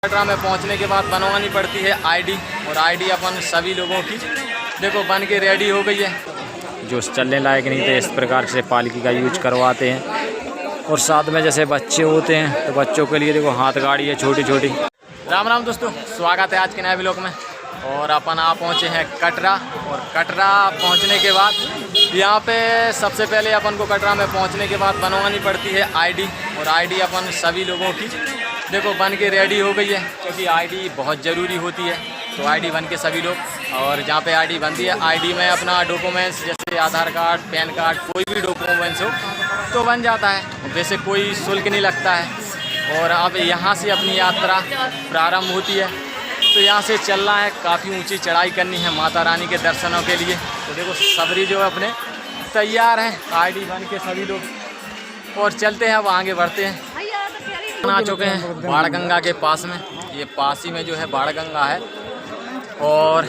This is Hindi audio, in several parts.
कटरा में पहुंचने के बाद बनवानी पड़ती है आईडी, और आईडी अपन सभी लोगों की देखो बन के रेडी हो गई है। जो चलने लायक नहीं थे इस प्रकार से पालकी का यूज करवाते हैं। और साथ में जैसे बच्चे होते हैं तो बच्चों के लिए देखो हाथ गाड़ी है छोटी छोटी। राम राम दोस्तों, स्वागत है आज के नए व्लॉग में। और अपन आ पहुँचे हैं कटरा, और कटरा पहुँचने के बाद यहाँ पे सबसे पहले अपन को कटरा में पहुँचने के बाद बनवानी पड़ती है आईडी, और आईडी अपन सभी लोगों की देखो बन के रेडी हो गई है, क्योंकि आईडी बहुत ज़रूरी होती है। तो आईडी बन के सभी लोग, और जहाँ पे आईडी बनती है आईडी में अपना डॉक्यूमेंट्स जैसे आधार कार्ड, पैन कार्ड, कोई भी डॉक्यूमेंट्स हो तो बन जाता है, वैसे कोई शुल्क नहीं लगता है। और अब यहाँ से अपनी यात्रा प्रारंभ होती है। तो यहाँ से चलना है, काफ़ी ऊंची चढ़ाई करनी है माता रानी के दर्शनों के लिए। तो देखो सबरी जो है अपने तैयार हैं आईडी बन के सभी लोग, और चलते हैं अब आगे बढ़ते हैं। आ चुके हैं बाणगंगा के पास में, ये पास ही में जो है बाणगंगा है, और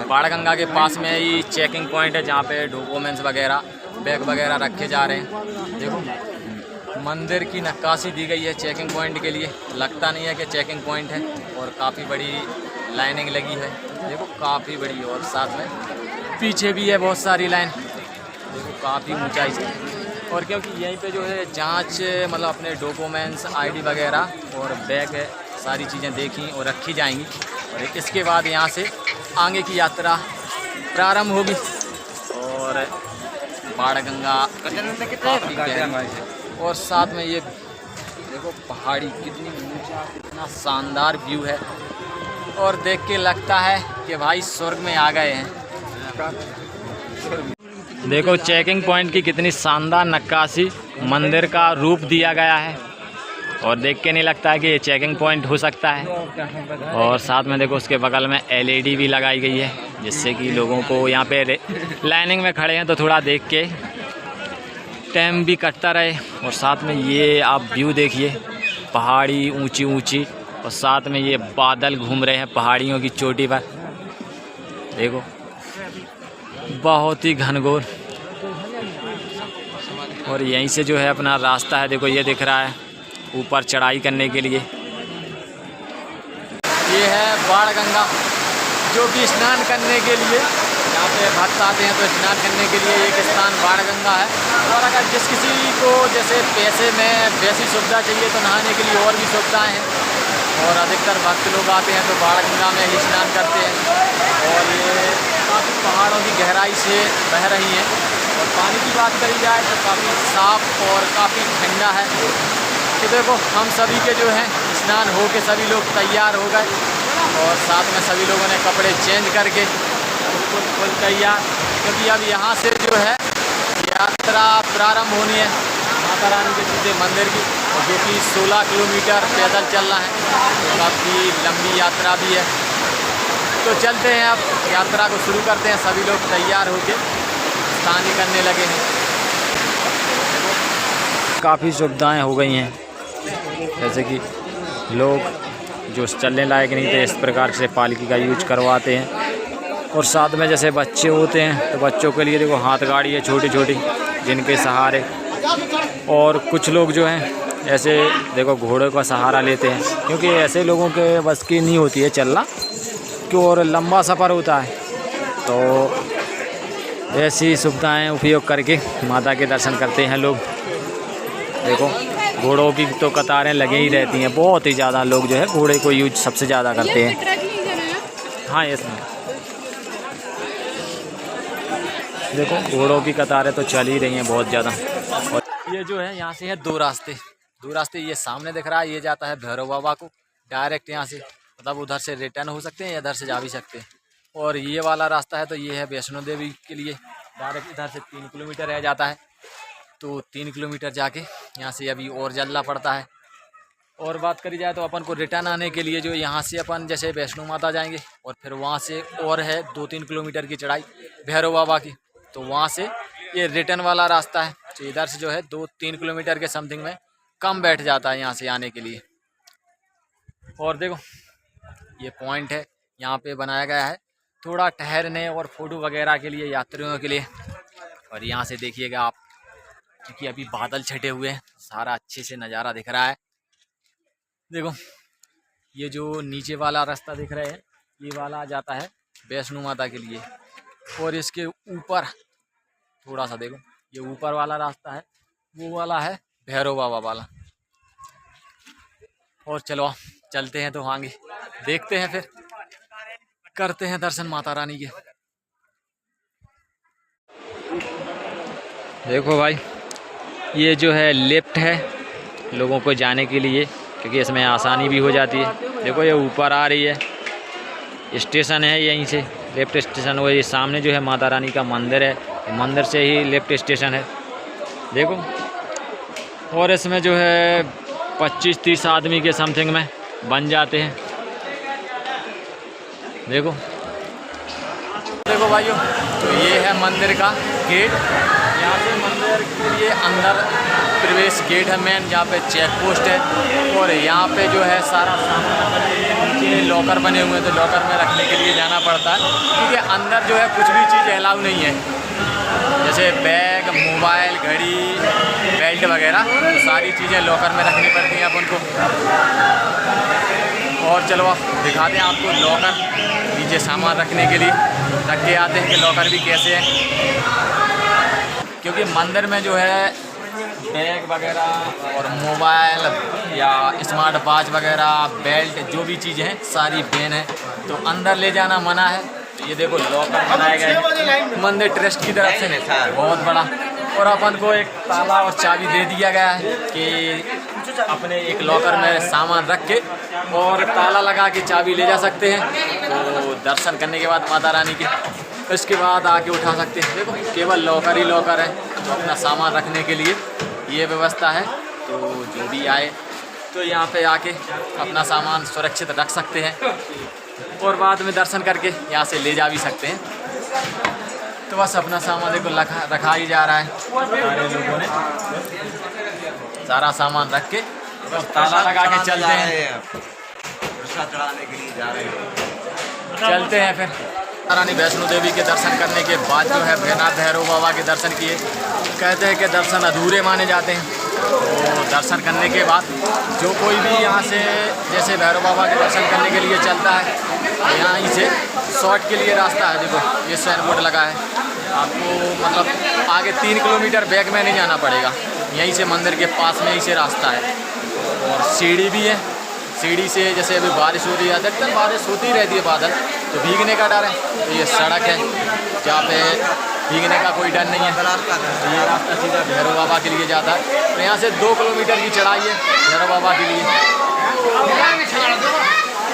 बाणगंगा के पास में ही चेकिंग पॉइंट है जहाँ पे डॉक्यूमेंट्स वगैरह, बैग वगैरह रखे जा रहे हैं। देखो मंदिर की नक्काशी दी गई है चेकिंग पॉइंट के लिए, लगता नहीं है कि चेकिंग पॉइंट है, और काफ़ी बड़ी लाइनिंग लगी है देखो, काफ़ी बड़ी। और साथ में पीछे भी है बहुत सारी लाइन, देखो काफ़ी ऊंचाई से। और क्योंकि यहीं पे जो है जांच मतलब अपने डॉक्यूमेंट्स, आईडी वगैरह और बैग सारी चीज़ें देखी और रखी जाएंगी, और इसके बाद यहाँ से आगे की यात्रा प्रारंभ होगी। और बाणगंगा काफ़ी गहरी, और साथ में ये देखो पहाड़ी कितनी ऊंचा, कितना शानदार व्यू है, और देख के लगता है कि भाई स्वर्ग में आ गए हैं। देखो चेकिंग पॉइंट की कितनी शानदार नक्काशी, मंदिर का रूप दिया गया है, और देख के नहीं लगता है कि ये चेकिंग पॉइंट हो सकता है। और साथ में देखो उसके बगल में एलईडी भी लगाई गई है, जिससे कि लोगों को यहाँ पे लाइनिंग में खड़े हैं तो थोड़ा देख के टाइम भी कटता रहे। और साथ में ये आप व्यू देखिए, पहाड़ी ऊंची ऊंची, और साथ में ये बादल घूम रहे हैं पहाड़ियों की चोटी पर, देखो बहुत ही घनघोर। और यहीं से जो है अपना रास्ता है, देखो ये दिख रहा है ऊपर चढ़ाई करने के लिए। ये है बाणगंगा, जो कि स्नान करने के लिए यहाँ पे भक्त आते हैं, तो स्नान करने के लिए एक स्थान बाणगंगा है। और अगर जिस किसी को जैसे पैसे में वैसी सुविधा चाहिए तो नहाने के लिए और भी सुविधाएँ हैं, और अधिकतर भक्त लोग आते हैं तो बाणगंगा में ही स्नान करते हैं। और ये काफ़ी पहाड़ों की गहराई से बह रही हैं, और पानी की बात करी जाए तो काफ़ी साफ़ और काफ़ी ठंडा है। तो देखो हम सभी के जो हैं स्नान हो के सभी लोग तैयार हो गए, और साथ में सभी लोगों ने कपड़े चेंज करके फुल तैयार, क्योंकि अब यहाँ से जो है यात्रा प्रारंभ होनी है माता रानी के सीधे मंदिर की, जो कि 16 किलोमीटर पैदल चलना है, तो काफ़ी लंबी यात्रा भी है। तो चलते हैं, अब यात्रा को शुरू करते हैं। सभी लोग तैयार होकर स्नान करने लगे हैं। काफ़ी सुविधाएं हो गई हैं, जैसे कि लोग जो चलने लायक नहीं थे इस प्रकार से पालकी का यूज करवाते हैं। और साथ में जैसे बच्चे होते हैं तो बच्चों के लिए देखो हाथ गाड़ी है छोटी छोटी, जिनके सहारे। और कुछ लोग जो हैं ऐसे देखो घोड़े का सहारा लेते हैं, क्योंकि ऐसे लोगों के बस की नहीं होती है चलना, क्यों और लंबा सफ़र होता है। तो ऐसी सुविधाएं उपयोग करके माता के दर्शन करते हैं लोग। देखो घोड़ों की तो कतारें लगे ही रहती हैं, बहुत ही ज़्यादा लोग जो है घोड़े को यूज सबसे ज़्यादा करते हैं। हाँ ये देखो घोड़ों की कतारें तो चल ही रही हैं बहुत ज़्यादा। और ये जो है यहाँ से है दो रास्ते, ये सामने दिख रहा है, ये जाता है भैरव बाबा को डायरेक्ट यहाँ से, मतलब उधर से रिटर्न हो सकते हैं या इधर से जा भी सकते हैं। और ये वाला रास्ता है तो ये है वैष्णो देवी के लिए, डायरेक्ट इधर से 3 किलोमीटर रह जाता है, तो 3 किलोमीटर जाके यहाँ से अभी और चलना पड़ता है। और बात करी जाए तो अपन को रिटर्न आने के लिए जो यहाँ से अपन जैसे वैष्णो माता जाएंगे, और फिर वहाँ से और है 2-3 किलोमीटर की चढ़ाई भैरव बाबा की, तो वहाँ से ये रिटर्न वाला रास्ता है। तो इधर से जो है 2-3 किलोमीटर के समथिंग में कम बैठ जाता है यहाँ से आने के लिए। और देखो ये पॉइंट है, यहाँ पे बनाया गया है थोड़ा ठहरने और फोटो वगैरह के लिए यात्रियों के लिए। और यहाँ से देखिएगा आप, क्योंकि अभी बादल छटे हुए हैं, सारा अच्छे से नज़ारा दिख रहा है। देखो ये जो नीचे वाला रास्ता दिख रहा है ये वाला जाता है वैष्णो माता के लिए, और इसके ऊपर थोड़ा सा देखो ये ऊपर वाला रास्ता है वो वाला है भैरव बाबा वाला। और चलो चलते हैं तो आगे देखते हैं, फिर करते हैं दर्शन माता रानी के। देखो भाई ये जो है लिफ्ट है लोगों को जाने के लिए, क्योंकि इसमें आसानी भी हो जाती है। देखो ये ऊपर आ रही है, स्टेशन है यहीं से लिफ्ट स्टेशन। वो ये सामने जो है माता रानी का मंदिर है, मंदिर से ही लिफ्ट स्टेशन है देखो। और इसमें जो है 25-30 आदमी के समथिंग में बन जाते हैं। देखो देखो भाइयों, तो ये है मंदिर का गेट। यहाँ से मंदिर के लिए अंदर प्रवेश गेट है मेन, जहाँ पे चेक पोस्ट है। और यहाँ पे जो है सारा सामान नीचे लॉकर बने हुए हैं, तो लॉकर में रखने के लिए जाना पड़ता है, क्योंकि अंदर जो है कुछ भी चीज़ अलाउ नहीं है, जैसे बैग, मोबाइल, घड़ी, बेल्ट वगैरह, तो सारी चीज़ें लॉकर में रखनी पड़ती हैं अपन को। और चलो आप दिखाते हैं आपको लॉकर, नीचे सामान रखने के लिए रख के आते हैं कि लॉकर भी कैसे है, क्योंकि मंदिर में जो है बैग वगैरह और मोबाइल या स्मार्ट वॉच वगैरह, बेल्ट, जो भी चीज़ें हैं सारी बैन है, तो अंदर ले जाना मना है। तो ये देखो लॉकर बनाया गया है मंदिर ट्रस्ट की तरफ से, बहुत बड़ा। और अपन को एक ताला और चाबी दे दिया गया है कि अपने एक लॉकर में सामान रख के और ताला लगा के चाबी ले जा सकते हैं। तो दर्शन करने के बाद माता रानी के, इसके बाद आके उठा सकते हैं। देखो केवल लॉकर ही लॉकर है, तो अपना सामान रखने के लिए ये व्यवस्था है। तो जो भी आए तो यहाँ पे आके अपना सामान सुरक्षित रख सकते हैं, और बाद में दर्शन करके यहाँ से ले जा भी सकते हैं। तो बस अपना सामान देखो रखा ही जा रहा है, सारे लोगों ने सारा सामान रख के बस ताला लगा के चलते हैं, चढ़ाने के लिए जा रहे हैं। चलते हैं फिर रानी वैष्णो देवी के दर्शन करने के बाद जो है भैरव बाबा के दर्शन किए। कहते हैं कि दर्शन अधूरे माने जाते हैं, तो दर्शन करने के बाद जो कोई भी यहाँ से जैसे भैरव बाबा के दर्शन करने के लिए चलता है, तो यहाँ से शॉर्ट के लिए रास्ता है। देखो ये साइन बोर्ड लगा है, आपको मतलब आगे 3 किलोमीटर बैक में नहीं जाना पड़ेगा, यहीं से मंदिर के पास में ही से रास्ता है। और सीढ़ी भी है, सीढ़ी से जैसे अभी बारिश हो रही है, अधिकतर बारिश होती ही रहती है, बादल तो भीगने का डर है। तो ये सड़क है जहाँ पे भीगने का कोई डर नहीं है। तो ये रास्ता सीधा भैरव बाबा के लिए जाता है। तो यहाँ से 2 किलोमीटर की चढ़ाई है भैरव बाबा के लिए।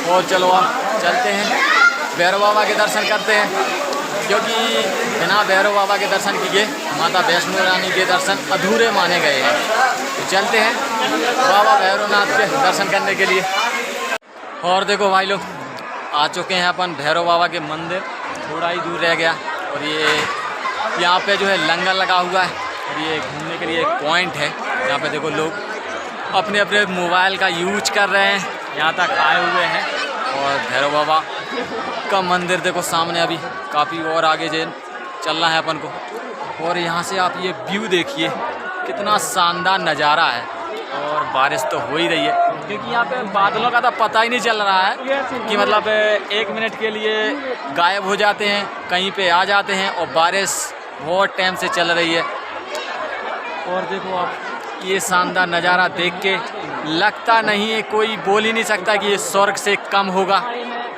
और चलो आप चलते हैं भैरव बाबा के दर्शन करते हैं, क्योंकि बिना भैरव बाबा के दर्शन किए माता वैष्णो रानी के दर्शन अधूरे माने गए हैं। तो चलते हैं बाबा भैरवनाथ के दर्शन करने के लिए। और देखो भाई लोग आ चुके हैं अपन भैरव बाबा के मंदिर, थोड़ा ही दूर रह गया। और ये यहाँ पे जो है लंगर लगा हुआ है, और ये घूमने के लिए एक पॉइंट है जहाँ पे देखो लोग अपने अपने मोबाइल का यूज कर रहे हैं, यहाँ तक आए हुए हैं। और भैरव बाबा का मंदिर देखो सामने, अभी काफ़ी और आगे चलना है अपन को। और यहाँ से आप ये व्यू देखिए, कितना शानदार नज़ारा है। और बारिश तो हो ही रही है, क्योंकि यहाँ पे बादलों का तो पता ही नहीं चल रहा है कि मतलब 1 मिनट के लिए गायब हो जाते हैं, कहीं पे आ जाते हैं, और बारिश बहुत टाइम से चल रही है। और देखो आप ये शानदार नज़ारा देख के लगता नहीं है, कोई बोल ही नहीं सकता कि ये स्वर्ग से कम होगा।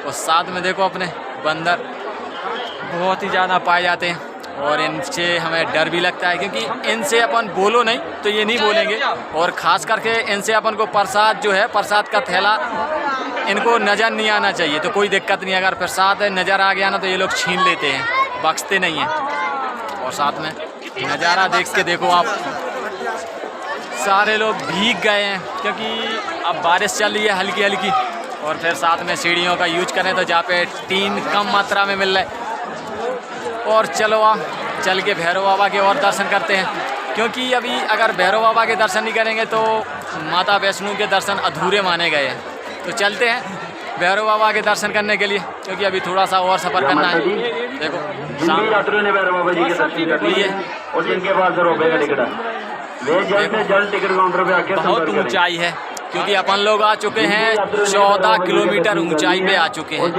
और साथ में देखो अपने बंदर बहुत ही ज़्यादा पाए जाते हैं, और इनसे हमें डर भी लगता है, क्योंकि इनसे अपन बोलो नहीं तो ये नहीं बोलेंगे। और ख़ास करके इनसे अपन को प्रसाद जो है, प्रसाद का थैला इनको नज़र नहीं आना चाहिए, तो कोई दिक्कत नहीं। अगर प्रसाद नज़र आ गया ना तो ये लोग छीन लेते हैं, बख्शते नहीं हैं। और साथ में नज़ारा देख के देखो आप, सारे लोग भीग गए हैं, क्योंकि अब बारिश चल रही है हल्की हल्की। और फिर साथ में सीढ़ियों का यूज करें तो जहाँ पे टीन कम मात्रा में मिल रहा है। और चलो आप चल के भैरव बाबा के और दर्शन करते हैं, क्योंकि अभी अगर भैरव बाबा के दर्शन नहीं करेंगे तो माता वैष्णो के दर्शन अधूरे माने गए हैं। तो चलते हैं भैरव बाबा के दर्शन करने के लिए, क्योंकि अभी थोड़ा सा और सफ़र करना है। देखो यात्रियों ने भैरव बाबा जी के दर्शन कर लिए, और जिनके पास रुपए का टिकट है वे जल्द से जल्द टिकट काउंटर पे आके बहुत ऊंचाई है, क्योंकि अपन लोग आ चुके हैं 14 किलोमीटर ऊंचाई पे आ चुके हैं।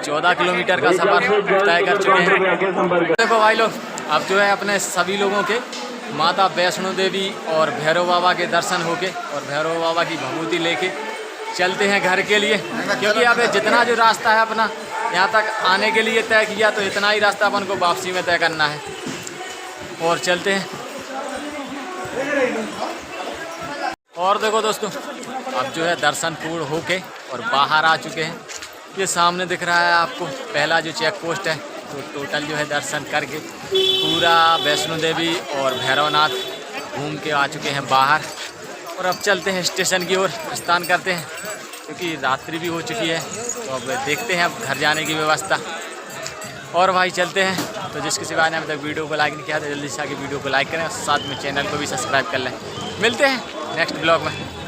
14 किलोमीटर का सफ़र तय कर चुके हैं। देखो भाई लोग, अब जो है अपने सभी लोगों के माता वैष्णो देवी और भैरव बाबा के दर्शन होके और भैरव बाबा की भभूति लेके चलते हैं घर के लिए, क्योंकि अब जितना जो रास्ता है अपना यहाँ तक आने के लिए तय किया, तो इतना ही रास्ता अपन को वापसी में तय करना है। और चलते हैं। और देखो दोस्तों, अब जो है दर्शन पूर्ण होके और बाहर आ चुके हैं। ये सामने दिख रहा है आपको पहला जो चेक पोस्ट है। तो टोटल जो है दर्शन करके पूरा वैष्णो देवी और भैरवनाथ घूम के आ चुके हैं बाहर। और अब चलते हैं स्टेशन की ओर, प्रस्थान करते हैं, क्योंकि रात्रि भी हो चुकी है। तो अब देखते हैं अब घर जाने की व्यवस्था। और भाई चलते हैं। तो जिस किसी भाई ने अभी तक वीडियो को लाइक नहीं किया तो जल्दी से आके वीडियो को लाइक करें और साथ में चैनल को भी सब्सक्राइब कर लें। मिलते हैं नेक्स्ट ब्लॉग में।